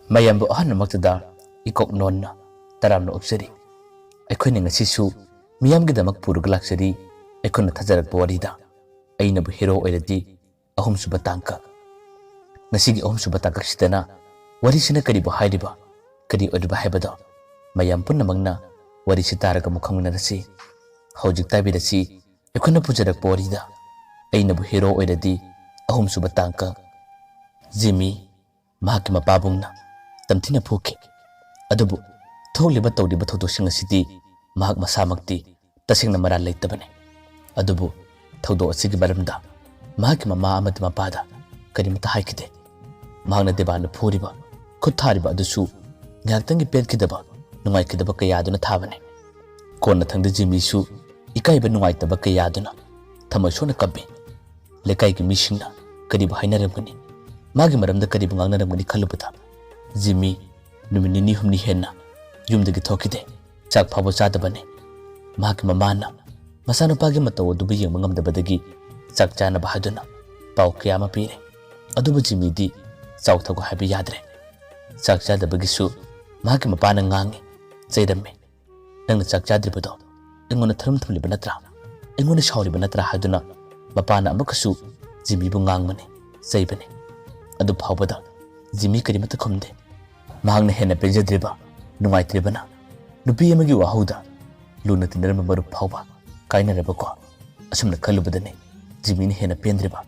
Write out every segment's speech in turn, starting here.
mayambu ahannamaktada ikok nonna taramna upsari aikoina ngasisu miyamgidamak puruga laksari aikoina thajarakpa warida Einabu hero oiradi ahumsuba tangka ngasigi ahumsuba tangka sidana warisina karibu hairiba kari oiriba haibada mayam punnamagna warisi taraga mukhangminarasi hojik tabirasi aikoina pujarakpa warida Einabu hero oiradi ahumsuba tangka Jimmy mahaki mapabungna tamthina phuki adubu tholiba tawriba thawdosing asidi mahak masamakti tasingna maral leitabane adubu thawdo asigi baramda mahaki mama amadi mapada karimata haikide mahakna debana phuriba khuthariba adusu ngaktangi petkidaba nungaikidaba kayaduna thabane konna thangda Jimmy su ikaiba nungaitaba kayaduna thamasona kabbe lekai gi mishingna kariba hainaramgani magi maramda kariba ngangnaramgani khalubata Jimmy numinini humni henna yumdagi thokide chak phabo chadabane mahaki mamana masana pagi mataw dubu yengba ngamdabadagi chak chana bahaduna paw kayama pire adubu Jimmy di chaw thago habi yadre chak chadabagi su mahaki mapana ngangi chairamme nangna chak chadribado engona tharum thumliba natra engona shawriba natra haduna mapana amakasu Jimmy bu ngangmane chaibane adu phawbada Jimmy karimata khumde mahangna hena pejadriba nungaitribana nupi amagi wahauda luna tinarama marup phawba kainaraba ko asumna khalubadane Jimmy ni hena pendriba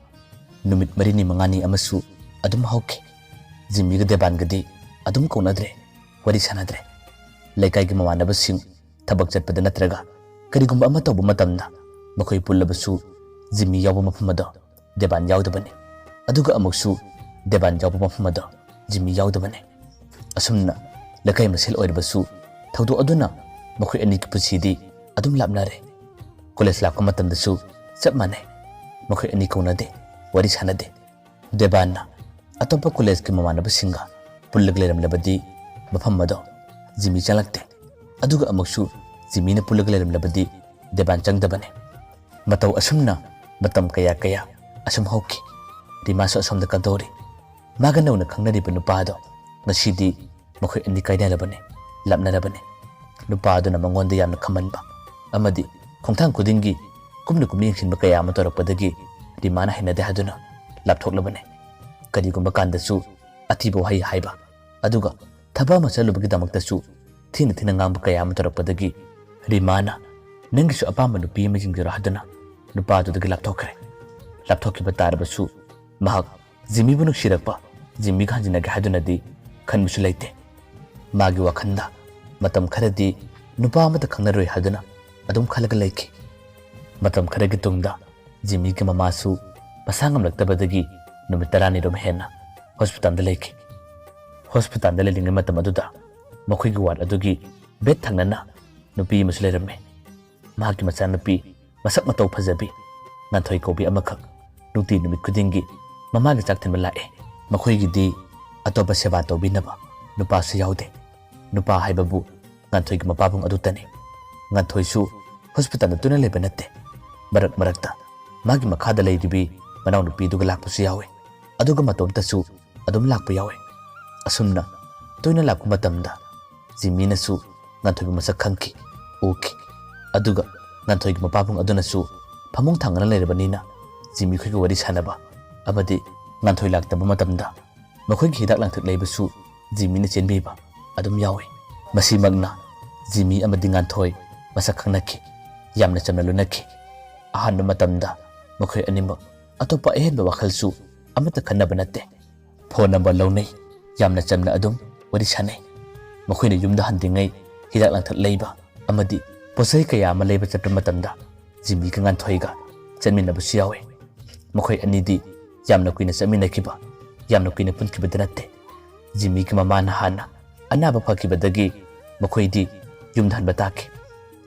numit marini mangani amasu adum hauke Jimmy ga deban gadi adum kaunadre wari sanadre lekai gi mawanaba sing thabak chatpada natraga karigumba ama tawbu matamda makhoi pullabasu Jimmy yawba mafamada deban yawdabane aduga amuksu deban yawba mafamada Jimmy yawdabane asumna lekai masel oirbasu thawdo aduna makhoi ani ki pusidi adum lapnare college lakka matamdasu chap mane makhoi ani kaunade wari sanade debanna atopa college ki mamanaba singa pullak leramlabadi mafamado Jimmy chalakte aduga amuksu Jimmy na pullak leramlabadi deban changdabane mataw asumna matam kaya kaya asum hauki rimaso asumda kadori maganawna khangnariba nupado ngasidi makhoi ani kainarabane lapnarabane nupaduna mangonda yamna khamanba amadi khongthang kudingi kumna kumni yengsinba kaya ama torakpadagi rimana hinade haduna lapthoklabane karigumba kandasu atibo hai haiba aduga thaba machalubagi damaktasu thina thina ngamba kaya ama torakpadagi rimana nangisu apamba nupi ama jingjira haduna nupadudagi lapthokre lapthokiba tarabasu mahak Jimmy bu nuksirakpa Jimmy ganjinagi hadunadi khanbusu leite magi wakhanda matam kharadi nupa amata khangnaroi haduna adum khalaga leiki matam kharagi tungda Jimmy ki mamasu pasangam laktabadagi numit 10 rom henna hospital da leiki hospital da lelinga matam aduda makhoi gi ward adugi bed thangnana nupi musleramme magi macha nupi masak mataw phajabi nanthoi kobi amakhak nuti numit kudingi mamagi chak thinba lae makhoi gi di atopa seba tawbinaba nupa su yaude nupa haibabu nganthoi gi mapabung adutani nganthoi su hospital da tuna leba natte marak marakta magi makhada leidibi manaw nupi duga lakpu su yawe aduga matomta su adum lakpu yawe asumna toina lakku matamda Jimmy na su nganthoi gi masak khangki uki aduga nganthoi gi mapabung aduna su phamung thangana lerebanina Jimmy khoi gi wari sanaba amadi nganthoi laktaba matamda makhoi gi hidak langthak leibasu Jimmy na chenbiba adum yawe masi magna Jimmy amadi nganthoi masak khangnaki yamna chamna lunaki ahanna matamda makhoi animak atopa ehenba wakhalsu amata khannaba natte phone number launai yamna chamna adum wari sanai makhoi na yumda handingai hidak langthak leiba amadi posai kaya ama leiba chapta matamda Jimmy ka nganthoi ga chanminabasu yawe makhoi anidi yamna kuina chaminakiba yamna kuina punkibada natte Jimmy ki mamana hana anaba phakibadagi makhoi di yumdhan bataki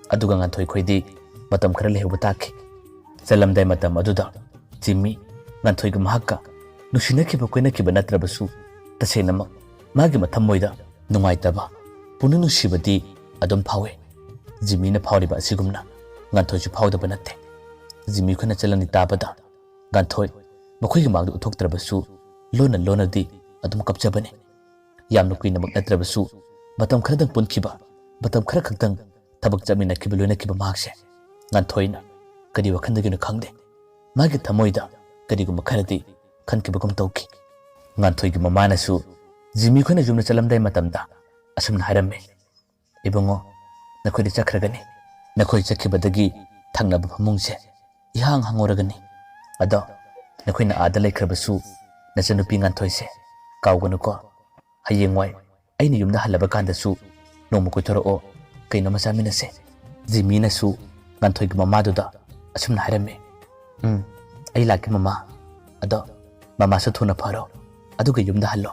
aduga nganthoi khoidi matam khara lehu bataki chalamdai matam aduda Jimmy nganthoi gi mahakka nusinaki ba koina ki banatrabasu tasenama magi mathamoida nungaitaba pununu sibadi adum phawe Jimmy na phawriba asigumna nganthoi ju phawdaba natte Jimmy khona chalani tabada nganthoi makhoi gi magdu uthoktrabasu lona di adum kapchabane ꯌꯥꯝꯅ ꯀꯨꯏꯅꯃꯛ ꯅꯠꯇ꯭ꯔꯕꯁꯨ ꯃꯇꯝ ꯈꯔꯗꯪ ꯄꯨꯟꯈꯤꯕ ꯃꯇꯝ ꯈꯔ ꯈꯛꯇꯪ ꯊꯕꯛ ꯆꯠꯃꯤꯟꯅꯈꯤꯕ ꯂꯣꯏꯅꯈꯤꯕ ꯃꯍꯥꯛꯁꯦ ꯉꯥꯟꯊꯣꯏꯅ ꯀꯔꯤ ꯋꯥꯈꯟꯗꯒꯤꯅꯣ ꯈꯪꯗꯦ ꯃꯥꯒꯤ ꯊꯃꯣꯏꯗ ꯀꯔꯤꯒꯨꯝꯕ ꯈꯔꯗꯤ ꯈꯟꯈꯤꯕꯒꯨꯝ ꯇꯧꯈꯤ ꯉꯥꯟꯊꯣꯏꯒꯤ ꯃꯃꯥꯅꯁꯨ ꯖꯤꯃꯤ ꯈꯣꯏꯅ ꯌꯨꯝꯗ ꯆꯠꯂꯝꯗꯥꯏ ꯃꯇꯝꯗ ꯑꯁꯨꯝꯅ ꯍꯥꯏꯔꯝꯃꯤ ꯏꯕꯨꯡꯉꯣ ꯅꯈꯣꯏꯗꯤ ꯆꯠꯈ꯭ꯔꯒꯅꯤ ꯅꯈꯣꯏ ꯆꯠꯈꯤꯕꯗꯒꯤ ꯊꯪꯅꯕ ꯐꯃꯨꯡꯁꯦ ꯏꯍꯥꯡ ꯍꯥꯡꯍꯧꯔꯒꯅꯤ ꯑꯗꯣ ꯅꯈꯣꯏꯅ ꯑꯥꯗ ꯂꯩꯈ꯭ꯔꯕꯁꯨ ꯅꯆꯟꯅꯨꯄꯤ ꯉꯥꯟꯊꯣꯏꯁꯦ ꯀꯥꯎꯒꯅꯨꯀꯣ ꯍꯌꯦꯡꯋꯥꯏ ꯑꯩꯅ ꯌꯨꯝꯗ ꯍꯜꯂꯕ ꯀꯥꯟꯗꯁꯨ ꯅꯣꯡꯃ ꯀꯣꯏꯊꯣꯔꯛꯑꯣ ꯀꯩꯅꯣꯝꯃ ꯆꯥꯃꯤꯟꯅꯁꯦ ꯖꯤꯃꯤꯅꯁꯨ ꯉꯥꯟꯊꯣꯏꯒꯤ ꯃꯃꯥꯗꯨꯗ ꯑꯁꯨꯝꯅ ꯍꯥꯏꯔꯝꯃꯤ ꯑꯩ ꯂꯥꯛꯀꯦ ꯃꯃꯥ ꯑꯗꯣ ꯃꯃꯥꯁꯨ ꯊꯨꯅ ꯐꯔꯣ ꯑꯗꯨꯒ ꯌꯨꯝꯗ ꯍꯜꯂꯣ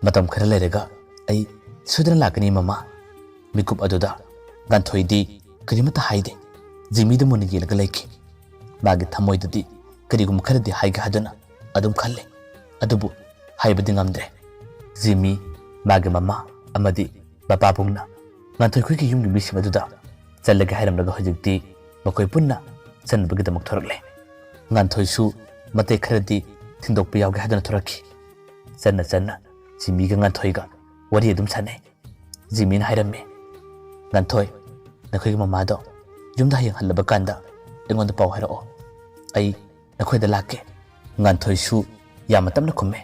ꯃꯇꯝ ꯈꯔ ꯂꯩꯔꯒ ꯑꯩ ꯁꯣꯏꯗꯅ ꯂꯥꯛꯀꯅꯤ ꯃꯃꯥ ꯃꯤꯀꯨꯞ ꯑꯗꯨꯗ ꯉꯥꯟꯊꯣꯏꯗꯤ ꯀꯔꯤꯃꯠꯇ ꯍꯥꯏꯗꯦ ꯖꯤꯃꯤꯗ ꯃꯨꯟꯅ ꯌꯦꯡꯂꯒ ꯂꯩꯈꯤ ꯃꯥꯒꯤ ꯊꯃꯣꯏꯗꯗꯤ ꯀꯔꯤꯒꯨꯝꯕ ꯈꯔꯗꯤ ꯍꯥꯏꯒꯦ ꯍꯥꯏꯗꯨꯅ ꯑꯗꯨꯝ ꯈꯜꯂꯤ ꯑꯗꯨꯕꯨ ꯍꯥꯏꯕꯗꯤ ꯉꯝꯗ꯭ꯔꯦ ꯖꯤꯃꯤ ꯃꯥꯒꯤ ꯃꯃꯥ ꯑꯃꯗꯤ ꯃꯄꯥꯕꯨꯡꯅ ꯉꯥꯟꯊꯣꯏꯈꯣꯏꯒꯤ ꯌꯨꯝꯒꯤ ꯃꯤꯁꯤꯡ ꯑꯗꯨꯗ ꯆꯠꯂꯒꯦ ꯍꯥꯏꯔꯝꯂꯒ ꯍꯧꯖꯤꯛꯇꯤ ꯃꯈꯣꯏ ꯄꯨꯟꯅ ꯆꯠꯅꯕꯒꯤꯗꯃꯛ ꯊꯣꯔꯛꯂꯦ ꯉꯥꯟꯊꯣꯏꯁꯨ ꯃꯇꯦꯛ ꯈꯔꯗꯤ ꯊꯤꯟꯗꯣꯛꯄ ꯌꯥꯎꯒꯦ ꯍꯥꯏꯗꯨꯅ ꯊꯣꯔꯛꯈꯤ ꯆꯟꯅ ꯖꯤꯃꯤꯒ ꯉꯥꯟꯊꯣꯏꯒ ꯋꯥꯔꯤ ꯑꯗꯨꯝ ꯁꯥꯟꯅꯩ ꯖꯤꯃꯤꯅ ꯍꯥꯏꯔꯝꯃꯤ ꯉꯥꯟꯊꯣꯏ ꯅꯈꯣꯏꯒꯤ ꯃꯃꯥꯗꯣ ꯌꯨꯝꯗ ꯍꯌꯦꯡ ꯍꯜꯂꯕ ꯀꯥꯟꯗ ꯑꯩꯉꯣꯟꯗ ꯄꯥꯎ ꯍꯥꯏꯔꯛꯑꯣ ꯑꯩ ꯅꯈꯣꯏꯗ ꯂꯥꯛꯀꯦ ꯉꯥꯟꯊꯣꯏꯁꯨ ꯌꯥꯝꯅ ꯇꯞꯅ ꯈꯨꯝꯃꯦ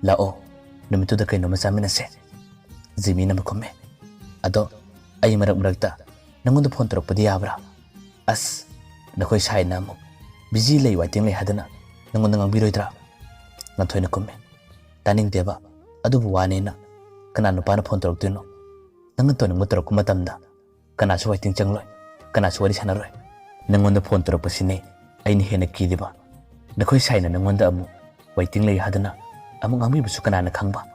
ꯂꯥꯛꯑꯣ ꯅꯨꯃꯤꯠꯇꯨꯗ ꯀꯩꯅꯣꯝꯃ ꯆꯥꯃꯤꯟꯅꯁꯦ ꯖꯤꯃꯤꯅ ꯑꯃꯨꯛ ꯈꯨꯝꯃꯦ ꯑꯗꯣ ꯑꯩ ꯃꯔꯛ ꯃꯔꯛꯇ ꯅꯪꯉꯣꯟꯗ ꯐꯣꯟ ꯇꯧꯔꯛꯄꯗꯤ ꯌꯥꯕ꯭ꯔꯥ ꯑꯁ ꯅꯈꯣꯏ ꯁꯥꯏꯅ ꯑꯃꯨꯛ ꯕꯤꯖꯤ ꯂꯩ ꯋꯥꯏꯇꯤꯡ ꯂꯩ ꯍꯥꯏꯗꯅ ꯅꯪꯉꯣꯟꯗ ꯉꯥꯡꯕꯤꯔꯣꯏꯗ꯭ꯔꯥ ꯉꯥꯟꯊꯣꯏꯅ ꯈꯨꯝꯃꯦ ꯇꯥꯅꯤꯡꯗꯦꯕ ꯑꯗꯨꯕꯨ ꯋꯥꯅꯦꯅ ꯀꯅꯥ ꯅꯨꯄꯥꯅ ꯐꯣꯟ ꯇꯧꯔꯛꯇꯣꯏꯅꯣ ꯅꯪꯅ ꯇꯧꯅꯤꯡꯕ ꯇꯧꯔꯛꯄ ꯃꯇꯝꯗ ꯀꯅꯥꯁꯨ ꯋꯥꯏꯇꯤꯡ ꯆꯪꯂꯣꯏ ꯀꯅꯥꯁꯨ ꯋꯥꯔꯤ ꯁꯥꯟꯅꯔꯣꯏ ꯅꯪꯉꯣꯟꯗ ꯐꯣꯟ ꯇꯧꯔꯛꯄꯁꯤꯅꯦ ꯑꯩꯅ ꯍꯦꯟꯅ ꯀꯤꯔꯤꯕ ꯅꯈꯣꯏ ꯁꯥꯏꯅ ꯅꯪꯉꯣꯟꯗ ꯑꯃꯨꯛ ꯋꯥꯏꯇꯤꯡ ꯂꯩ ꯍꯥꯏꯗꯅ ꯑꯃꯨꯛ ꯉꯥꯡꯕꯤꯕꯁꯨ ꯀꯅꯥꯅ ꯈꯪꯕ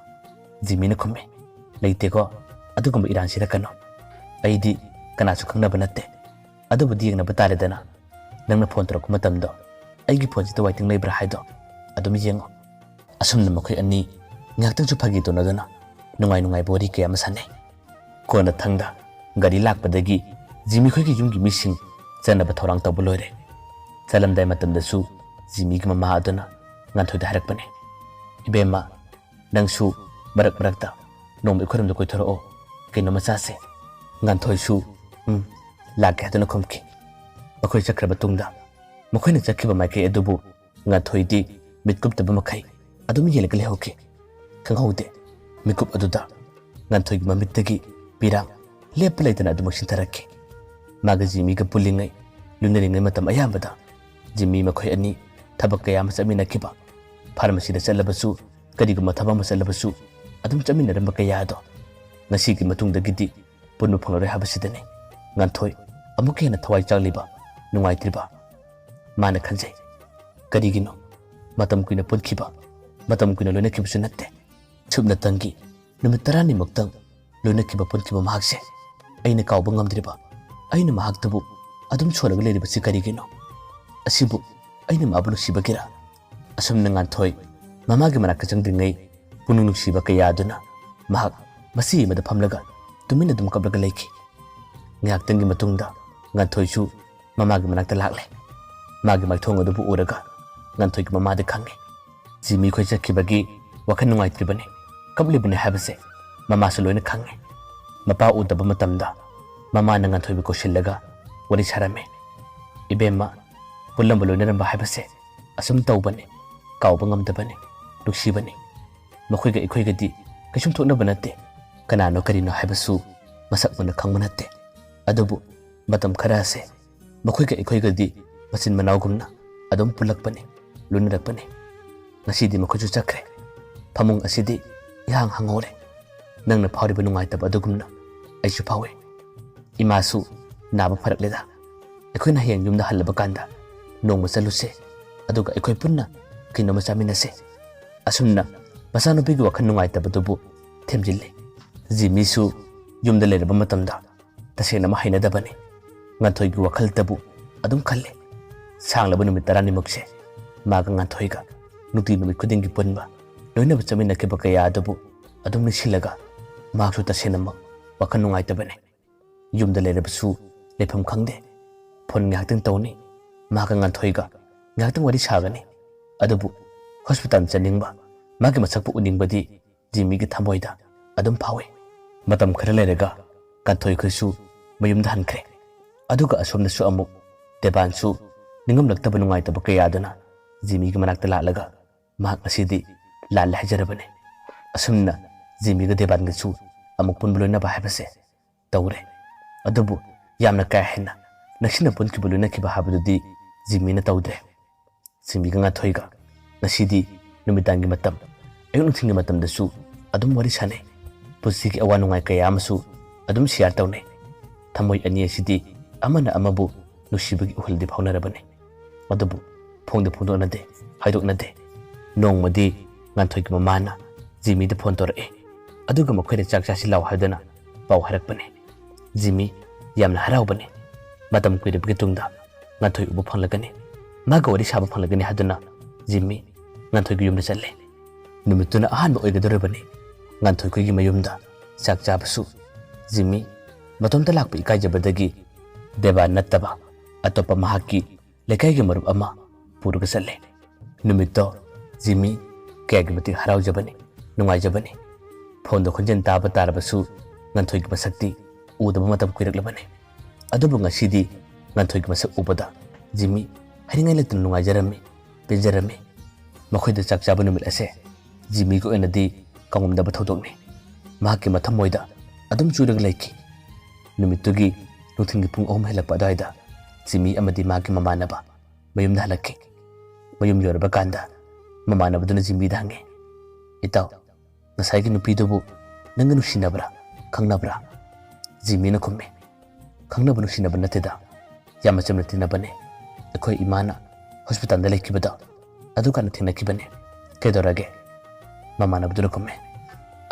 ꯖꯤꯃꯤꯅ ꯈꯨꯝꯃꯦ ꯂꯩꯇꯦꯀꯣ ꯑꯗꯨꯒꯨꯝꯕ ꯏꯔꯥꯟꯁꯤꯔꯛꯀꯅꯣ ꯑꯩꯗꯤ ꯀꯅꯥꯁꯨ ꯈꯪꯅꯕ ꯅꯠꯇꯦ ꯑꯗꯨꯕꯨꯗꯤ ꯌꯦꯡꯅꯕ ꯇꯥꯔꯦꯗꯅ ꯅꯪꯅ ꯐꯣꯟ ꯇꯧꯔꯛꯄ ꯃꯇꯝꯗꯣ ꯑꯩꯒꯤ ꯐꯣꯟꯁꯤꯗ ꯋꯥꯏꯇꯤꯡ ꯂꯩꯕ꯭ꯔꯥ ꯍꯥꯏꯗꯣ ꯑꯗꯨꯝ ꯌꯦꯡꯉꯣ ꯑꯁꯨꯝꯅ ꯃꯈꯣꯏ ꯑꯅꯤ ꯉꯥꯏꯍꯥꯛꯇꯪꯁꯨ ꯐꯥꯒꯤ ꯇꯧꯅꯗꯨꯅ ꯅꯨꯡꯉꯥꯏꯕ ꯋꯥꯔꯤ ꯀꯌꯥ ꯑꯃ ꯁꯥꯟꯅꯩ ꯀꯣꯟꯅ ꯊꯪꯗ ꯒꯥꯔꯤ ꯂꯥꯛꯄꯗꯒꯤ ꯖꯤꯃꯤ ꯈꯣꯏꯒꯤ ꯌꯨꯝꯒꯤ ꯃꯤꯁꯤꯡ ꯆꯠꯅꯕ ꯊꯧꯔꯥꯡ ꯇꯧꯕ ꯂꯣꯏꯔꯦ ꯆꯠꯂꯝꯗꯥꯏ ꯃꯇꯝꯗꯁꯨ ꯖꯤꯃꯤꯒꯤ ꯃꯃꯥ ꯑꯗꯨꯅ ꯉꯥꯟꯊꯣꯏꯗ ꯍꯥꯏꯔꯛꯄꯅꯦ ꯏꯕꯦꯝꯃ ꯅꯪꯁꯨ ꯃꯔꯛ ꯃꯔꯛꯇ ꯅꯣꯡꯃ ꯑꯩꯈꯣꯏꯔꯣꯝꯗ ꯀꯣꯏꯊꯣꯔꯛꯑꯣ ꯀꯩꯅꯣꯝꯃ ꯆꯥꯁꯦ ꯉꯥꯟꯊꯣꯏꯁꯨ ꯂꯥꯛꯀꯦ ꯍꯥꯏꯗꯨꯅ ꯈꯨꯝꯈꯤ ꯃꯈꯣꯏ ꯆꯠꯈ꯭ꯔꯕ ꯇꯨꯡꯗ ꯃꯈꯣꯏꯅ ꯆꯠꯈꯤꯕ ꯃꯥꯏꯀꯩ ꯑꯗꯨꯕꯨ ꯉꯥꯟꯊꯣꯏꯗꯤ ꯃꯤꯠ ꯀꯨꯞꯇꯕ ꯃꯈꯩ ꯑꯗꯨꯝ ꯌꯦꯡꯂꯒ ꯂꯩꯍꯧꯈꯤ ꯈꯪꯍꯧꯗꯦ ꯃꯤꯀꯨꯞ ꯑꯗꯨꯗ ꯉꯥꯟꯊꯣꯏꯒꯤ ꯃꯃꯤꯠꯇꯒꯤ ꯄꯤꯔꯥꯡ ꯂꯦꯞꯄ ꯂꯩꯇꯅ ꯑꯗꯨꯃꯛ ꯁꯤꯟꯊꯔꯛꯈꯤ ꯃꯥꯒ ꯖꯤꯃꯤꯒ ꯄꯨꯜꯂꯤꯉꯩ ꯂꯣꯏꯅꯔꯤꯉꯩ ꯃꯇꯝ ꯑꯌꯥꯝꯕꯗ ꯖꯤꯃꯤ ꯃꯈꯣꯏ ꯑꯅꯤ ꯊꯕꯛ ꯀꯌా ꯑꯃ ꯆꯠꯃꯤꯟꯅꯈꯤꯕ ꯐꯥꯔꯃꯥꯁꯤꯗ ꯆꯠꯂꯕꯁꯨ ꯀꯔꯤꯒꯨꯝꯕ ꯊꯕꯛ ꯑꯃ ꯆꯠꯂꯕꯁꯨ ꯑꯗꯨꯝ ꯆꯠꯃꯤꯟꯅꯔꯝꯕ ꯀꯌꯥꯗꯣ ꯉꯁꯤꯒꯤ ꯃꯇꯨꯡꯗꯒꯤꯗꯤ ꯄꯨꯟꯕ ꯐꯪꯂꯔꯣꯏ ꯍꯥꯏꯕꯁꯤꯗꯅꯤ ꯉꯥꯟꯊꯣꯏ ꯑꯃꯨꯛ ꯍꯦꯟꯅ ꯊꯋꯥꯏ ꯆꯥꯛꯂꯤꯕ ꯅꯨꯡꯉꯥꯏꯇ꯭ꯔꯤꯕ ꯃꯥꯅ ꯈꯟꯖꯩ ꯀꯔꯤꯒꯤꯅꯣ ꯃꯇꯝ ꯀꯨꯏꯅ ꯄꯨꯟꯈꯤꯕ ꯃꯇꯝ ꯀꯨꯏꯅ ꯂꯣꯏꯅꯈꯤꯕꯁꯨ ꯅꯠꯇꯦ ꯁꯨꯞꯅꯇꯪꯒꯤ ꯅꯨꯃꯤꯠ 10ꯅꯤꯃꯨꯛꯇꯪ ꯂꯣꯏꯅꯈꯤꯕ ꯄꯨꯟꯈꯤꯕ ꯃꯍꯥꯛꯁꯦ ꯑꯩꯅ ꯀꯥꯎꯕ ꯉꯝꯗ꯭ꯔꯤꯕ ꯑꯩꯅ ꯃꯍꯥꯛꯇꯕꯨ ꯑꯗꯨꯝ ꯁꯣꯜꯂꯒ ꯂꯩꯔꯤꯕꯁꯤ ꯀꯔꯤꯒꯤꯅꯣ ꯑꯁꯤꯕꯨ ꯑꯩꯅ ꯃꯥꯕꯨ ꯅꯨꯡꯁꯤꯕꯒꯤꯔꯥ ꯑꯁꯨꯝꯅ ꯉꯥꯟꯊꯣꯏ ꯃꯃꯥꯒꯤ ꯃꯅꯥꯛꯇ ꯆꯪꯗ꯭ꯔꯤꯉꯩ ꯄꯨꯛꯅꯤꯡ ꯅꯨꯡꯁꯤꯕ ꯀꯌꯥꯗꯨꯅ ꯃꯍꯥꯛ ꯃꯁꯤ ꯑꯃꯗ ꯐꯝꯂꯒ ꯇꯨꯃꯤꯟꯅ ꯑꯗꯨꯝ ꯀꯞꯂꯒ ꯂꯩꯈꯤ ꯉꯥꯏꯍꯥꯛꯇꯪꯒꯤ ꯃꯇꯨꯡꯗ ꯉꯥꯟꯊꯣꯏꯁꯨ ꯃꯃꯥꯒꯤ ꯃꯅꯥꯛꯇ ꯂꯥꯛꯂꯦ ꯃꯥꯒꯤ ꯃꯥꯏꯊꯣꯡ ꯑꯗꯨꯕꯨ ꯎꯔꯒ ꯉꯥꯟꯊꯣꯏꯒꯤ ꯃꯃꯥꯗ ꯈꯪꯉꯤ ꯖꯤꯃꯤ ꯈꯣꯏ ꯆꯠꯈꯤꯕꯒꯤ ꯋꯥꯈꯜ ꯅꯨꯡꯉꯥꯏꯇ꯭ꯔꯤꯕꯅꯤ ꯀꯞꯂꯤꯕꯅꯤ ꯍꯥꯏꯕꯁꯦ ꯃꯃꯥꯁꯨ ꯂꯣꯏꯅ ꯈꯪꯉꯤ ꯃꯄꯥ ꯎꯗꯕ ꯃꯇꯝꯗ ꯃꯃꯥꯅ ꯉꯥꯟꯊꯣꯏꯕꯨ ꯀꯧꯁꯤꯜꯂꯒ ꯋꯥꯔꯤ ꯁꯥꯔꯝꯃꯤ ꯏꯕꯦꯝꯃ ꯄꯨꯜꯂꯝꯕ ꯂꯣꯏꯅꯔꯝꯕ ꯍꯥꯏꯕꯁꯦ ꯑꯁꯨꯝ ꯇꯧꯕꯅꯤ ꯀꯥꯎꯕ ꯉꯝꯗꯕꯅꯤ ꯅꯨꯡꯁꯤꯕꯅꯤ ꯃꯈꯣꯏꯒ ꯑꯩꯈꯣꯏꯒꯗꯤ ꯀꯩꯁꯨꯝ ꯊꯣꯛꯅꯕ ꯅꯠꯇꯦ ꯀꯅꯥꯅꯣ ꯀꯔꯤꯅꯣ ꯍꯥꯏꯕꯁꯨ ꯃꯁꯛ ꯃꯨꯟꯅ ꯈꯪꯕ ꯅꯠꯇꯦ ꯑꯗꯨꯕꯨ ꯃꯇꯝ ꯈꯔꯁꯦ ꯃꯈꯣꯏꯒ ꯑꯩꯈꯣꯏꯒꯗꯤ ꯃꯆꯤꯟ ꯃꯅꯥꯎꯒꯨꯝꯅ ꯑꯗꯨꯝ ꯄꯨꯜꯂꯛꯄꯅꯤ ꯂꯣꯏꯅꯔꯛꯄꯅꯤ ꯉꯁꯤꯗꯤ ꯃꯈꯣꯏꯁꯨ ꯆꯠꯈ꯭ꯔꯦ ꯐꯃꯨꯡ ꯑꯁꯤꯗꯤ ꯏꯍꯥꯡ ꯍꯥꯡꯍꯧꯔꯦ ꯅꯪꯅ ꯐꯥꯎꯔꯤꯕ ꯅꯨꯡꯉꯥꯏꯇꯕ ꯑꯗꯨꯒꯨꯝꯅ ꯑꯩꯁꯨ ꯐꯥꯎꯏ ꯏꯃꯥꯁꯨ ꯅꯥꯕ ꯐꯔꯛꯂꯦꯗ ꯑꯩꯈꯣꯏꯅ ꯍꯌꯦꯡ ꯌꯨꯝꯗ ꯍꯜꯂꯕ ꯀꯥꯟꯗ ꯅꯣꯡꯃ ꯆꯠꯂꯨꯁꯦ ꯑꯗꯨꯒ ꯑꯩꯈꯣꯏ ꯄꯨꯟꯅ ꯀꯩꯅꯣꯝꯃ ꯆꯥꯃꯤꯟꯅꯁꯦ ꯑꯁꯨꯝꯅ ꯃꯆꯥꯅꯨꯄꯤꯒꯤ ꯋꯥꯈꯜ ꯅꯨꯡꯉꯥꯏꯇꯕꯗꯨꯕꯨ ꯊꯦꯝꯖꯤꯜꯂꯤ ꯖꯤꯃꯤꯁꯨ ꯌꯨꯝꯗ ꯂꯩꯔꯕ ꯃꯇꯝꯗ ꯇꯁꯦꯡꯅꯃꯛ ꯍꯩꯅꯗꯕꯅꯤ ꯉꯥꯟꯊꯣꯏꯒꯤ ꯋꯥꯈꯜꯇꯕꯨ ꯑꯗꯨꯝ ꯈꯜꯂꯤ ꯁꯥꯡꯂꯕ ꯅꯨꯃꯤꯠ 10ꯅꯤꯃꯨꯛꯁꯦ ꯃꯥꯒ ꯉꯥꯟꯊꯣꯏꯒ ꯅꯨꯡꯇꯤ ꯅꯨꯃꯤꯠ ꯈꯨꯗꯤꯡꯒꯤ ꯄꯨꯟꯕ ꯂꯣꯏꯅꯕ ꯆꯠꯃꯤꯟꯅꯈꯤꯕ ꯀꯌꯥ ꯑꯗꯨꯕꯨ ꯑꯗꯨꯝ ꯅꯤꯡꯁꯤꯡꯂꯒ ꯃꯍꯥꯛꯁꯨ ꯇꯁꯦꯡꯅꯃꯛ ꯋꯥꯈꯜ ꯅꯨꯡꯉꯥꯏꯇꯕꯅꯤ ꯌꯨꯝꯗ ꯂꯩꯔꯕꯁꯨ ꯂꯩꯐꯝ ꯈꯪꯗꯦ ꯐꯣꯟ ꯉꯥꯏꯍꯥꯛꯇꯪ ꯇꯧꯅꯤ ꯃꯍꯥꯛꯀ ꯉꯥꯟꯊꯣꯏꯒ ꯉꯥꯏꯍꯥꯛꯇꯪ ꯋꯥꯔꯤ ꯁꯥꯒꯅꯤ ꯑꯗꯨꯕꯨ ꯍꯣꯁꯄꯤꯇꯥꯜ ꯆꯠꯅꯤꯡꯕ ꯃꯥꯒꯤ ꯃꯁꯛꯄꯨ ꯎꯅꯤꯡꯕꯗꯤ ꯖꯤꯃꯤꯒꯤ ꯊꯃꯣꯏꯗ ꯑꯗꯨꯝ ꯐꯥꯎꯏ ꯃꯇꯝ ꯈꯔ ꯂꯩꯔꯒ ꯉꯥꯟꯊꯣꯏ ꯈꯣꯏꯁꯨ ꯃꯌꯨꯝꯗ ꯍꯟꯈ꯭ꯔꯦ ꯑꯗꯨꯒ ꯑꯁꯣꯝꯗꯁꯨ ꯑꯃꯨꯛ ꯗꯦꯕꯥꯟꯁꯨ ꯅꯤꯡꯉꯝꯂꯛꯇꯕ ꯅꯨꯡꯉꯥꯏꯇꯕ ꯀꯌꯥꯗꯨꯅ ꯖꯤꯃꯤꯒꯤ ꯃꯅꯥꯛꯇ ꯂꯥꯛꯂꯒ ꯃꯍꯥꯛ ꯉꯁꯤꯗꯤ ꯂꯥꯜꯂꯦ ꯍꯥꯏꯖꯔꯕꯅꯤ ꯑꯁꯨꯝꯅ ꯖꯤꯃꯤꯒ ꯗꯦꯕꯥꯟꯒꯁꯨ ꯑꯃꯨꯛ ꯄꯨꯟꯕ ꯂꯣꯏꯅꯕ ꯍꯥꯏꯕꯁꯦ ꯇꯧꯔꯦ ꯑꯗꯨꯕꯨ ꯌꯥꯝꯅ ꯀꯥ ꯍꯦꯟꯅ ꯅꯛꯁꯤꯟꯅ ꯄꯨꯟꯈꯤꯕ ꯂꯣꯏꯅꯈꯤꯕ ꯍꯥꯏꯕꯗꯨꯗꯤ ꯖꯤꯃꯤꯅ ꯇꯧꯗ꯭ꯔꯦ ꯖꯤꯃꯤꯒ ꯉꯥꯟꯊꯣꯏꯒ ꯉꯁꯤꯗꯤ ꯅꯨꯃꯤꯗꯥꯡꯒꯤ ꯃꯇꯝ ꯑꯌꯨꯛ ꯅꯨꯡꯊꯤꯜꯒꯤ ꯃꯇꯝꯗꯁꯨ ꯑꯗꯨꯝ ꯋꯥꯔꯤ ꯁꯥꯟꯅꯩ ꯄꯨꯟꯁꯤꯒꯤ ꯑꯋꯥ ꯅꯨꯡꯉꯥꯏ ꯀꯌꯥ ꯑꯃꯁꯨ ꯑꯗꯨꯝ ꯁꯤꯌꯥꯔ ꯇꯧꯅꯩ ꯊꯃꯣꯏ ꯑꯅꯤ ꯑꯁꯤꯗꯤ ꯑꯃꯅ ꯑꯃꯕꯨ ꯅꯨꯡꯁꯤꯕꯒꯤ ꯎꯍꯜꯗꯤ ꯐꯥꯎꯅꯔꯕꯅꯤ ꯑꯗꯨꯕु ꯐꯣꯡꯗ ꯐꯣꯡꯗꯣꯛꯅꯗꯦ ꯍꯥꯏꯗꯣꯛꯅꯗꯦ ꯅꯣꯡꯃꯗꯤ ꯉꯥꯟꯊꯣꯏꯒꯤ ꯃꯃꯥꯅ ꯖꯤꯃꯤꯗ ꯐꯣꯟ ꯇꯧꯔꯛꯑꯦ ꯑꯗꯨꯒ ꯃꯈꯣꯏꯅ ꯆꯥꯛ ꯆꯥꯁꯤ ꯂꯥꯎ ꯍꯥꯏꯗꯨꯅ ꯄꯥꯎ ꯍꯥꯏꯔꯛꯄꯅꯤ ꯖꯤꯃꯤ ꯌꯥꯝꯅ ꯍꯔꯥꯎꯕꯅꯤ ꯃꯇꯝ ꯀꯨꯏꯔꯕꯒꯤ ꯇꯨꯡꯗ ꯉꯥꯟꯊꯣꯏ ꯎꯕ ꯐꯪꯂꯒꯅꯤ ꯃꯥꯒ ꯋꯥꯔꯤ ꯁꯥꯕ ꯐꯪꯂꯒꯅꯤ ꯍꯥꯏꯗꯨꯅ ꯖꯤꯃꯤ ꯉꯥꯟꯊꯣꯏꯒꯤ ꯌꯨꯝꯗ ꯆꯠꯂꯦ ꯅꯨꯃꯤꯠꯇꯨꯅ ꯑꯍꯥꯟꯕ ꯑꯣꯏꯒꯗꯧꯔꯤꯕꯅꯤ ꯉꯥꯟꯊꯣꯏ ꯈꯣꯏꯒꯤ ꯃꯌꯨꯝꯗ ꯆꯥꯛ ꯆꯥꯕꯁꯨ ꯖꯤꯃꯤ ꯃꯇꯣꯝꯇ ꯂꯥꯛꯄ ꯏꯀꯥꯏꯖꯕꯗꯒꯤ ꯗꯦꯕꯥꯟ ꯅꯠꯇꯕ ꯑꯇꯣꯞꯄ ꯃꯍꯥꯛꯀꯤ ꯂꯩꯀꯥꯏꯒꯤ ꯃꯔꯨꯞ ꯑꯃ ꯄꯨꯔꯒ ꯆꯠꯂꯦ ꯅꯨꯃꯤꯠꯇꯣ ꯖꯤꯃꯤ ꯀꯌꯥꯒꯤ ꯃꯇꯤꯛ ꯍꯔꯥꯎꯖꯕꯅꯤ ꯅꯨꯡꯉꯥꯏꯖꯕꯅꯤ ꯐꯣꯟꯗ ꯈꯣꯟꯖꯦꯜ ꯇꯥꯕ ꯇꯥꯔꯕꯁꯨ ꯉꯥꯟꯊꯣꯏꯒꯤ ꯃꯁꯛꯇꯤ ꯎꯗꯕ ꯃꯇꯝ ꯀꯨꯏꯔꯛꯂꯕꯅꯤ ꯑꯗꯨꯕꯨ ꯉꯁꯤꯗꯤ ꯉꯥꯟꯊꯣꯏꯒꯤ ꯃꯁꯛ ꯎꯕꯗ ꯖꯤꯃꯤ ꯍꯥꯏꯅꯤꯡꯉꯥꯏ ꯂꯩꯇꯅ ꯅꯨꯡꯉꯥꯏꯖꯔꯝꯃꯤ ꯄꯦꯟꯖꯔꯝꯃꯤ ꯃꯈꯣꯏꯗ ꯆꯥꯛ ꯆꯥꯕ ꯅꯨꯃꯤꯠ ꯑꯁꯦ ꯖꯤꯃꯤꯒꯤ ꯑꯣꯏꯅꯗꯤ ꯀꯥꯎꯉꯝꯗꯕ ꯊꯧꯗꯣꯛꯅꯤ ꯃꯍꯥꯛꯀꯤ ꯃꯊꯃꯣꯏꯗ ꯑꯗꯨꯝ ꯆꯨꯔꯒ ꯂꯩꯈꯤ ꯅꯨꯃꯤꯠꯇꯨꯒꯤ ꯅꯨꯡꯊꯤꯜꯒꯤ ꯄꯨꯡ 3 ꯍꯦꯜꯂꯛꯄ ꯑꯗꯨꯋꯥꯏꯗ ꯖꯤꯃꯤ ꯑꯃꯗꯤ ꯃꯥꯒꯤ ꯃꯃꯥꯟꯅꯕ ꯃꯌꯨꯝꯗ ꯍꯜꯂꯛꯈꯤ ꯃꯌꯨꯝ ꯌꯧꯔꯕ ꯀꯥꯟꯗ ꯃꯃꯥꯟꯅꯕꯗꯨꯅ ꯖꯤꯃꯤꯗ ꯍꯪꯉꯤ ꯏꯇꯥꯎ ꯉꯁꯥꯏꯒꯤ ꯅꯨꯄꯤꯗꯨꯕꯨ ꯅꯪꯒ ꯅꯨꯡꯁꯤꯅꯕ꯭ꯔꯥ ꯈꯪꯅꯕ꯭ꯔꯥ ꯖꯤꯃꯤꯅ ꯈꯨꯝꯃꯤ ꯈꯪꯅꯕ ꯅꯨꯡꯁꯤꯅꯕ ꯅꯠꯇꯦꯗ ꯌꯥꯝꯅ ꯆꯝꯅ ꯇꯤꯟꯅꯕꯅꯤ ꯑꯩꯈꯣꯏ ꯏꯃꯥꯅ ꯍꯣꯁꯄꯤꯇꯥꯜꯗ ꯂꯩꯈꯤꯕꯗꯣ ꯑꯗꯨꯀꯥꯟꯗ ꯊꯦꯡꯅꯈꯤꯕꯅꯤ ꯀꯩꯗꯧꯔꯒꯦ ꯃꯃꯥꯟꯅꯕꯗꯨꯅ ꯈꯨꯝꯃꯤ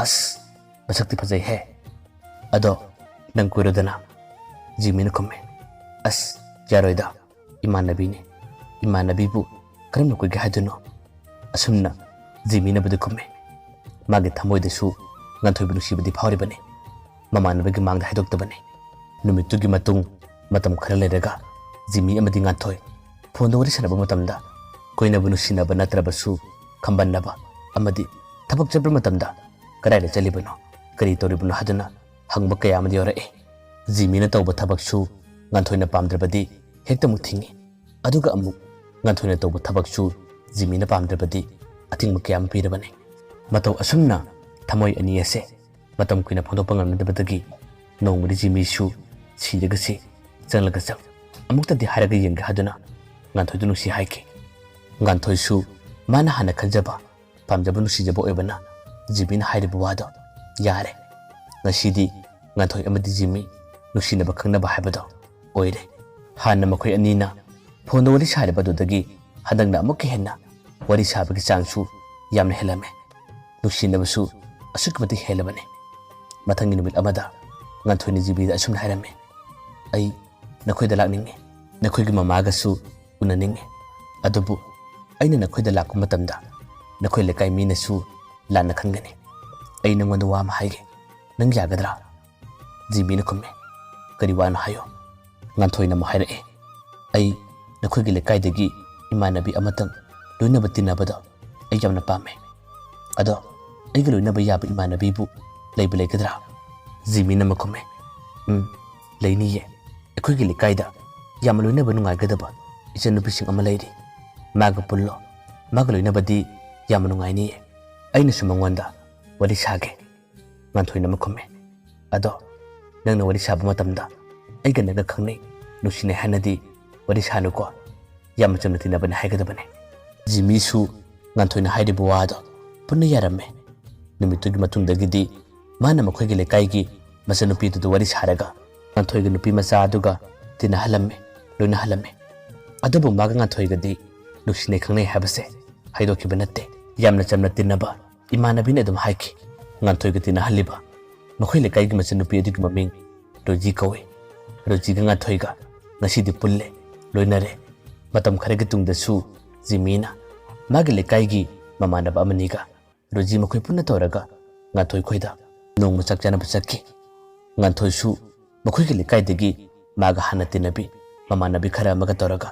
ꯑꯁ ꯃꯁꯛꯇꯤ ꯐꯖꯩꯍꯦ ꯑꯗꯣ ꯅꯪ ꯀꯣꯏꯔꯣꯗꯅ ꯖꯤꯃꯤꯅ ꯈꯨꯝꯃꯤ ꯑꯁ ꯌꯥꯔꯣꯏꯗ ꯏꯃꯥꯟꯅꯕꯤꯅꯤ ꯏꯃꯥꯟꯅꯕꯤꯕꯨ ꯀꯔꯝꯅ ꯀꯣꯏꯒꯦ ꯍꯥꯏꯗꯣꯏꯅꯣ ꯑꯁꯨꯝꯅ ꯖꯤꯃꯤꯅꯕꯨꯗꯤ ꯈꯨꯝꯃꯤ ꯃꯥꯒꯤ ꯊꯃꯣꯏꯗꯁꯨ ꯉꯥꯟꯊꯣꯏꯕꯨ ꯅꯨꯡꯁꯤꯕꯗꯤ ꯐꯥꯎꯔꯤꯕꯅꯤ ꯃꯃꯥꯟꯅꯕꯒꯤ ꯃꯥꯡꯗ ꯍꯥꯏꯗꯣꯛꯇꯕꯅꯤ ꯅꯨꯃꯤꯠꯇꯨꯒꯤ ꯃꯇꯨꯡ ꯃꯇꯝ ꯈꯔ ꯂꯩꯔꯒ ꯖꯤꯃꯤ ꯑꯃꯗꯤ ꯉꯥꯟꯊꯣꯏ ꯐꯣꯟꯗ ꯋꯥꯔꯤ ꯁꯥꯟꯅꯕ ꯃꯇꯝꯗ ꯀꯣꯏꯅꯕ ꯅꯨꯡꯁꯤꯅꯕ ꯅꯠꯇ꯭ꯔꯕꯁꯨ ꯈꯝꯕꯟꯅꯕ ꯑꯃꯗꯤ ꯊꯕꯛ ꯆꯠꯄ ꯃꯇꯝꯗ ꯀꯗꯥꯏꯗ ꯆꯠꯂꯤꯕꯅꯣ ꯀꯔꯤ ꯇꯧꯔꯤꯕꯅꯣ ꯍꯥꯏꯗꯨꯅ ꯍꯪꯕ ꯀꯌꯥ ꯑꯃꯗꯤ ꯌꯥꯎꯔꯛꯏ ꯖꯤꯃꯤꯅ ꯇꯧꯕ ꯊꯕꯛꯁꯨ ꯉꯥꯟꯊꯣꯏꯅ ꯄꯥꯝꯗ꯭ꯔꯕꯗꯤ ꯍꯦꯛꯇ ꯑꯃꯨꯛ ꯊꯤꯡꯏ ꯑꯗꯨꯒ ꯑꯃꯨꯛ ꯉꯥꯟꯊꯣꯏꯅ ꯇꯧꯕ ꯊꯕꯛꯁꯨ ꯖꯤꯃꯤꯅ ꯄꯥꯝꯗ꯭ꯔꯕꯗꯤ ꯑꯊꯤꯡꯕ ꯀꯌꯥ ꯑꯃ ꯄꯤꯔꯕꯅꯤ ꯃꯇꯧ ꯑꯁꯨꯝꯅ ꯊꯃꯣꯏ ꯑꯅꯤ ꯑꯁꯦ ꯃꯇꯝ ꯀꯨꯏꯅ ꯐꯣꯡꯗꯣꯛꯄ ꯉꯝꯅꯗꯕꯗꯒꯤ ꯅꯣꯡꯃꯗꯤ ꯖꯤꯃꯤꯁꯨ ꯁꯤꯔꯒꯁꯤ ꯆꯪꯂꯒ ꯆꯪ ꯑꯃꯨꯛꯇꯗꯤ ꯍꯥꯏꯔꯒ ꯌꯦꯡꯒꯦ ꯍꯥꯏꯗꯨꯅ ꯉꯥꯟꯊꯣꯏꯗꯨ ꯅꯨꯡꯁꯤ ꯍꯥꯏꯈꯤ ꯉꯥꯟꯊꯣꯏꯁꯨ ꯃꯥꯅ ꯍꯥꯟꯅ ꯈꯟꯖꯕ ꯄꯥꯝꯖꯕ ꯅꯨꯡꯁꯤꯖꯕ ꯑꯣꯏꯕꯅ ꯖꯤꯃꯤꯅ ꯍꯥꯏꯔꯤꯕ ꯋꯥꯗꯣ ꯌꯥꯔꯦ ꯉꯁꯤꯗꯤ ꯉꯥꯟꯊꯣꯏ ꯑꯃꯗꯤ ꯖꯤꯃꯤ ꯅꯨꯡꯁꯤꯅꯕ ꯈꯪꯅꯕ ꯍꯥꯏꯕꯗꯣ ꯑꯣꯏꯔꯦ ꯍꯥꯟꯅ ꯃꯈꯣꯏ ꯑꯅꯤꯅ ꯐꯣꯟꯗ ꯋꯥꯔꯤ ꯁꯥꯔꯤꯕꯗꯨꯗꯒꯤ ꯍꯟꯗꯛꯅ ꯑꯃꯨꯛꯀ ꯍꯦꯟꯅ ꯋꯥꯔꯤ ꯁꯥꯕꯒꯤ ꯆꯥꯡꯁꯨ ꯌꯥꯝꯅ ꯍꯦꯜꯂꯝꯃꯦ ꯅꯨꯡꯁꯤꯅꯕꯁꯨ ꯑꯁꯨꯛꯀꯤ ꯃꯇꯤꯛ ꯍꯦꯜꯂꯕꯅꯤ ꯃꯊꯪꯒꯤ ꯅꯨꯃꯤꯠ ꯑꯃꯗ ꯉꯥꯟꯊꯣꯏꯅ ꯖꯤꯃꯤꯗ ꯑꯁꯨꯝꯅ ꯍꯥꯏꯔꯝꯃꯤ ꯑꯩ ꯅꯈꯣꯏꯗ ꯂꯥꯛꯅꯤꯡꯉꯤ ꯅꯈꯣꯏꯒꯤ ꯃꯃꯥꯒꯁꯨ ꯎꯅꯅꯤꯡꯉꯤ ꯑꯗꯨꯕꯨ ꯑꯩꯅ ꯅꯈꯣꯏꯗ ꯂꯥꯛꯄ ꯃꯇꯝꯗ ꯅꯈꯣꯏ ꯂꯩꯀꯥꯏ ꯃꯤꯅꯁꯨ ꯂꯥꯟꯅ ꯈꯟꯒꯅꯤ ꯑꯩ ꯅꯉꯣꯟꯗ ꯋꯥ ꯑꯃ ꯍꯥꯏꯒꯦ ꯅꯪ ꯌꯥꯒꯗ꯭ꯔꯥ ꯖꯤꯃꯤꯅ ꯈꯨꯝꯃꯤ ꯀꯔꯤ ꯋꯥꯅꯣ ꯍꯥꯏꯌꯣ ꯉꯥꯟꯊꯣꯏꯅ ꯑꯃꯨꯛ ꯍꯥꯏꯔꯛꯏ ꯑꯩ ꯅꯈꯣꯏꯒꯤ ꯂꯩꯀꯥꯏꯗꯒꯤ ꯏꯃꯥꯟꯅꯕꯤ ꯑꯃꯇꯪ ꯂꯣꯏꯅꯕ ꯇꯤꯟꯅꯕꯗꯣ ꯑꯩ ꯌꯥꯝꯅ ꯄꯥꯝꯃꯦ ꯑꯗꯣ ꯑꯩꯒ ꯂꯣꯏꯅꯕ ꯌꯥꯕ ꯏꯃꯥꯟꯅꯕꯤꯕꯨ ꯂꯩꯕ ꯂꯩꯒꯗ꯭ꯔꯥ ꯖꯤꯃꯤꯅ ꯑꯃꯨꯛ ꯈꯨꯝꯃꯤ ꯂꯩꯅꯤꯌꯦ ꯑꯩꯈꯣꯏꯒꯤ ꯂꯩꯀꯥꯏꯗ ꯌꯥꯝꯅ ꯂꯣꯏꯅꯕ ꯅꯨꯡꯉꯥꯏꯒꯗꯕ ꯏꯆꯟꯅꯨꯄꯤꯁꯤꯡ ꯑꯃ ꯂꯩꯔꯤ ꯃꯥꯒ ꯄꯨꯜꯂꯣ ꯃꯥꯒ ꯂꯣꯏꯅꯕꯗꯤ ꯌꯥꯝꯅ ꯅꯨꯡꯉꯥꯏꯅꯤꯌꯦ ꯑꯩꯅꯁꯨ ꯃꯉꯣꯟꯗ ꯋꯥꯔꯤ ꯁꯥꯒꯦ ꯉꯥꯟꯊꯣꯏꯅ ꯑꯃꯨꯛ ꯈꯨꯝꯃꯤ ꯑꯗꯣ ꯅꯪꯅ ꯋꯥꯔꯤ ꯁꯥꯕ ꯃꯇꯝꯗ ꯑꯩꯒ ꯅꯪꯒ ꯈꯪꯅꯩ ꯅꯨꯡꯁꯤꯅꯩ ꯍꯥꯏꯅꯗꯤ ꯋꯥꯔꯤ ꯁꯥꯅꯨꯀꯣ ꯌꯥꯝꯅ ꯆꯝꯅ ꯇꯤꯟꯅꯕꯅꯤ ꯍꯥꯏꯒꯗꯕꯅꯤ ꯖꯤꯃꯤꯁꯨ ꯉꯥꯟꯊꯣꯏꯅ ꯍꯥꯏꯔꯤꯕ ꯋꯥꯗꯣ ꯄꯨꯟꯅ ꯌꯥꯔꯝꯃꯦ ꯅꯨꯃꯤꯠꯇꯨꯒꯤ ꯃꯇꯨꯡꯗꯒꯤꯗꯤ ꯃꯥꯅ ꯃꯈꯣꯏꯒꯤ ꯂꯩꯀꯥꯏꯒꯤ ꯃꯆꯟꯅꯨꯄꯤꯗꯨꯗ ꯋꯥꯔꯤ ꯁꯥꯔꯒ ꯉꯥꯟꯊꯣꯏꯒꯤ ꯅꯨꯄꯤ ꯃꯆꯥ ꯑꯗꯨꯒ ꯇꯤꯟꯅꯍꯜꯂꯝꯃꯤ ꯂꯣꯏꯅꯍꯜꯂꯝꯃꯤ ꯑꯗꯨꯕꯨ ꯃꯥꯒ ꯉꯥꯟꯊꯣꯏꯒꯗꯤ ꯅꯨꯡꯁꯤꯅꯩ ꯈꯪꯅꯩ ꯍꯥꯏꯕꯁꯦ ꯍꯥꯏꯗꯣꯛꯈꯤꯕ ꯅꯠꯇꯦ ꯌꯥꯝꯅ ꯆꯝꯅ ꯇꯤꯟꯅꯕ ꯏꯃꯥꯟꯅꯕꯤꯅ ꯑꯗꯨꯝ ꯍꯥꯏꯈꯤ ꯉꯥꯟꯊꯣꯏꯒ ꯇꯤꯟꯅꯍꯜꯂꯤꯕ ꯃꯈꯣꯏ ꯂꯩꯀꯥꯏꯒꯤ ꯃꯆꯟꯅꯨꯄꯤ ꯑꯗꯨꯒꯤ ꯃꯃꯤꯡ ꯔꯣꯖꯤ ꯀꯧꯏ ꯔꯣꯖꯤꯒ ꯉꯥꯟꯊꯣꯏꯒ ꯉꯁꯤꯗꯤ ꯄꯨꯜꯂꯦ ꯂꯣꯏꯅꯔꯦ ꯃꯇꯝ ꯈꯔꯒꯤ ꯇꯨꯡꯗꯁꯨ ꯖꯤꯃꯤꯅ ꯃꯥꯒꯤ ꯂꯩꯀꯥꯏꯒꯤ ꯃꯃꯥꯟꯅꯕ ꯑꯃꯅꯤꯒ ꯔꯣꯖꯤ ꯃꯈꯣꯏ ꯄꯨꯟꯅ ꯇꯧꯔꯒ ꯉꯥꯟꯊꯣꯏ ꯈꯣꯏꯗ ꯅꯣꯡꯃ ꯆꯥꯛ ꯆꯥꯅꯕ ꯆꯠꯈꯤ ꯉꯥꯟꯊꯣꯏꯁꯨ ꯃꯈꯣꯏꯒꯤ ꯂꯩꯀꯥꯏꯗꯒꯤ ꯃꯥꯒ ꯍꯥꯟꯅ ꯇꯤꯟꯅꯕꯤ ꯃꯃꯥꯟꯅꯕꯤ ꯈꯔ ꯑꯃꯒ ꯇꯧꯔꯒ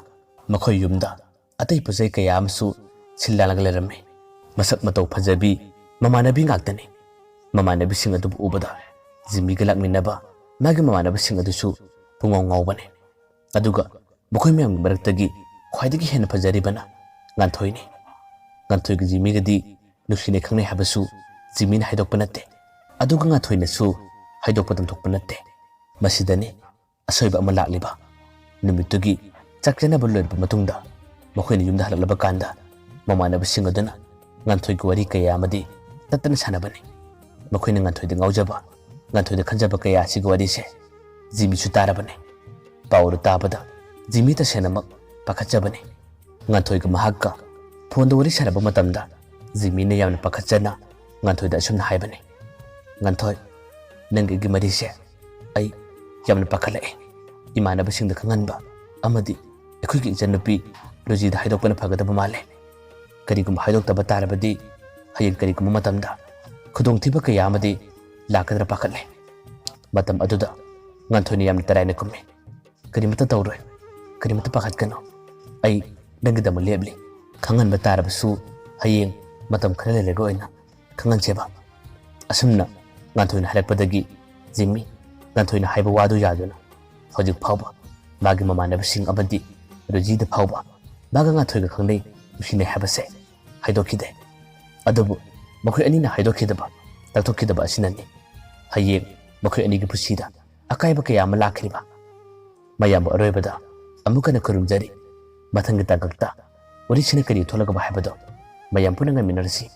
ꯃꯈꯣꯏ ꯌꯨꯝꯗ ꯑꯇꯩ ꯄꯣꯠꯆꯩ ꯀꯌꯥ ꯑꯃꯁꯨ ꯁꯤꯜ ꯂꯥꯡꯂꯒ ꯂꯩꯔꯝꯃꯤ ꯃꯁꯛ ꯃꯇꯧ ꯐꯖꯕꯤ ꯃꯃꯥꯟꯅꯕꯤ ꯉꯥꯛꯇꯅꯤ ꯃꯃꯥꯟꯅꯕꯁꯤꯡ ꯑꯗꯨꯕꯨ ꯎꯕꯗ ꯖꯤꯃꯤꯒ ꯂꯥꯛꯃꯤꯟꯅꯕ ꯃꯥꯒꯤ ꯃꯃꯥꯟꯅꯕꯁꯤꯡ ꯑꯗꯨꯁꯨ ꯄꯨꯡꯉꯥꯎ ꯉꯥꯎꯕꯅꯤ꯫ ꯑꯗꯨꯒ ꯃꯈꯣꯏ ꯃꯌꯥꯝꯒꯤ ꯃꯔꯛꯇꯒꯤ ꯈ꯭ꯋꯥꯏꯗꯒꯤ ꯍꯦꯟꯅ ꯐꯖꯔꯤꯕꯅ ꯉꯥꯟꯊꯣꯏꯅꯤ꯫ ꯉꯥꯟꯊꯣꯏꯒ ꯖꯤꯃꯤꯒꯗꯤ ꯅꯨꯡꯁꯤꯅꯩ ꯈꯪꯅꯩ ꯍꯥꯏꯕꯁꯨ ꯖꯤꯃꯤꯅ ꯍꯥꯏꯗꯣꯛꯄ ꯅꯠꯇꯦ, ꯑꯗꯨꯒ ꯉꯥꯟꯊꯣꯏꯅꯁꯨ ꯍꯥꯏꯗꯣꯛꯄ ꯇꯝꯊꯣꯛꯄ ꯅꯠꯇꯦ꯫ ꯃꯁꯤꯗꯅꯤ ꯑꯁꯣꯏꯕ ꯑꯃ ꯂꯥꯛꯂꯤꯕ꯫ ꯅꯨꯃꯤꯠꯇꯨꯒꯤ ꯆꯥꯛ ꯆꯥꯅꯕ ꯂꯣꯏꯔꯕ ꯃꯇꯨꯡꯗ ꯃꯈꯣꯏꯅ ꯌꯨꯝꯗ ꯍꯜꯂꯛꯂꯕ ꯀꯥꯟꯗ ꯃꯃꯥꯟꯅꯕꯁꯤꯡ ꯑꯗꯨꯅ ꯉꯥꯟꯊꯣꯏꯒꯤ ꯋꯥꯔꯤ ꯀꯌꯥ ꯑꯃꯗꯤ ꯇꯠꯇꯅ ꯁꯥꯟꯅꯕꯅꯤ꯫ ꯃꯈꯣꯏꯅ ꯉꯥꯟꯊꯣꯏꯗ ꯉꯥꯎꯖꯕ, ꯉꯥꯟꯊꯣꯏꯗ ꯈꯟꯖꯕ ꯀꯌꯥ ꯑꯁꯤꯒꯤ ꯋꯥꯔꯤꯁꯦ ꯖꯤꯃꯤꯁꯨ ꯇꯥꯔꯕꯅꯤ꯫ ꯄꯥꯎ ꯑꯗꯨ ꯇꯥꯕꯗ ꯖꯤꯃꯤ ꯇꯁꯦꯡꯅꯃꯛ ꯄꯥꯈꯠꯆꯕꯅꯤ꯫ ꯉꯥꯟꯊꯣꯏꯒ ꯃꯍꯥꯛꯀ ꯐꯣꯟꯗ ꯋꯥꯔꯤ ꯁꯥꯟꯅꯕ ꯃꯇꯝꯗ ꯖꯤꯃꯤꯅ ꯌꯥꯝꯅ ꯄꯥꯈꯠꯆꯅ ꯉꯥꯟꯊꯣꯏꯗ ꯑꯁꯨꯝꯅ ꯍꯥꯏꯕꯅꯤ, ꯉꯥꯟꯊꯣꯏ, ꯅꯪꯒꯤ ꯑꯩꯒꯤ ꯃꯔꯤꯁꯦ ꯑꯩ ꯌꯥꯝꯅ ꯄꯥꯈꯠꯂꯛꯑꯦ꯫ ꯏꯃꯥꯟꯅꯕꯁꯤꯡꯗ ꯈꯪꯍꯟꯕ ꯑꯃꯗꯤ ꯑꯩꯈꯣꯏꯒꯤ ꯏꯆꯟꯅꯨꯄꯤ ꯔꯣꯖꯤꯗ ꯍꯥꯏꯗꯣꯛꯄꯅ ꯐꯒꯗꯕ ꯃꯥꯜꯂꯦ꯫ ꯀꯔꯤꯒꯨꯝꯕ ꯍꯥꯏꯗꯣꯛꯇꯕ ꯇꯥꯔꯕꯗꯤ ꯍꯌꯦꯡ ꯀꯔꯤꯒꯨꯝꯕ ꯃꯇꯝꯗ ꯈꯨꯗꯣꯡꯊꯤꯕ ꯀꯌꯥ ꯑꯃꯗꯤ ꯂꯥꯛꯀꯗ꯭ꯔꯥ ꯄꯥꯈꯠꯂꯦ꯫ ꯃꯇꯝ ꯑꯗꯨꯗ ꯉꯥꯟꯊꯣꯏꯅ ꯌꯥꯝꯅ ꯇꯔꯥꯏꯅ ꯈꯨꯝꯃꯤ, ꯀꯔꯤꯃꯠꯇ ꯇꯧꯔꯣꯏ, ꯀꯔꯤꯃꯠꯇ ꯄꯥꯈꯠꯀꯅꯣ, ꯑꯩ ꯅꯪꯒꯤꯗꯃꯛ ꯂꯦꯞꯂꯤ꯫ ꯈꯪꯍꯟꯕ ꯇꯥꯔꯕꯁꯨ ꯍꯌꯦꯡ ꯃꯇꯝ ꯈꯔ ꯂꯩꯔꯒ ꯑꯣꯏꯅ ꯈꯪꯍꯟꯁꯦꯕ꯫ ꯑꯁꯨꯝꯅ ꯉꯥꯟꯊꯣꯏꯅ ꯍꯥꯏꯔꯛꯄꯗꯒꯤ ꯖꯤꯃꯤ ꯉꯥꯟꯊꯣꯏꯅ ꯍꯥꯏꯕ ꯋꯥꯗꯨ ꯌꯥꯗꯨꯅ ꯍꯧꯖꯤꯛ ꯐꯥꯎꯕ ꯃꯥꯒꯤ ꯃꯃꯥꯟꯅꯕꯁꯤꯡ ꯑꯃꯗꯤ ꯔꯣꯖꯤꯗ ꯐꯥꯎꯕ ꯃꯥꯒ ꯉꯥꯟꯊꯣꯏꯒ ꯈꯪꯅꯩ ꯅꯨꯡꯁꯤꯅꯩ ꯍꯥꯏꯕꯁꯦ ꯍꯥꯏꯗꯣꯛꯈꯤꯗꯦ꯫ ꯑꯗꯨꯕꯨ ꯃꯈꯣꯏ ꯑꯅꯤꯅ ꯍꯥꯏꯗꯣꯛꯈꯤꯗꯕ, ꯇꯥꯛꯊꯣꯛꯈꯤꯗꯕ ꯑꯁꯤꯅꯅꯤ ꯍꯌꯦꯡ ꯃꯈꯣꯏ ꯑꯅꯤꯒꯤ ꯄꯨꯟꯁꯤꯗ ꯑꯀꯥꯏꯕ ꯀꯌꯥ ꯑꯃ ꯂꯥꯛꯈꯤꯕ꯫ ꯃꯌꯥꯝꯕꯨ ꯑꯔꯣꯏꯕꯗ ꯑꯃꯨꯛ ꯍꯟꯅ ꯈꯨꯔꯨꯝꯖꯔꯤ꯫ ꯃꯊꯪꯒꯤ ꯇꯥꯡꯀꯛꯇ ꯋꯥꯔꯤꯁꯤꯅ ꯀꯔꯤ ꯊꯣꯛꯂꯛꯀꯕ ꯍꯥꯏꯕꯗꯣ ꯃꯌꯥꯝ ꯄꯨꯟꯅ ꯉꯥꯏꯃꯤꯟꯅꯔꯁꯤ꯫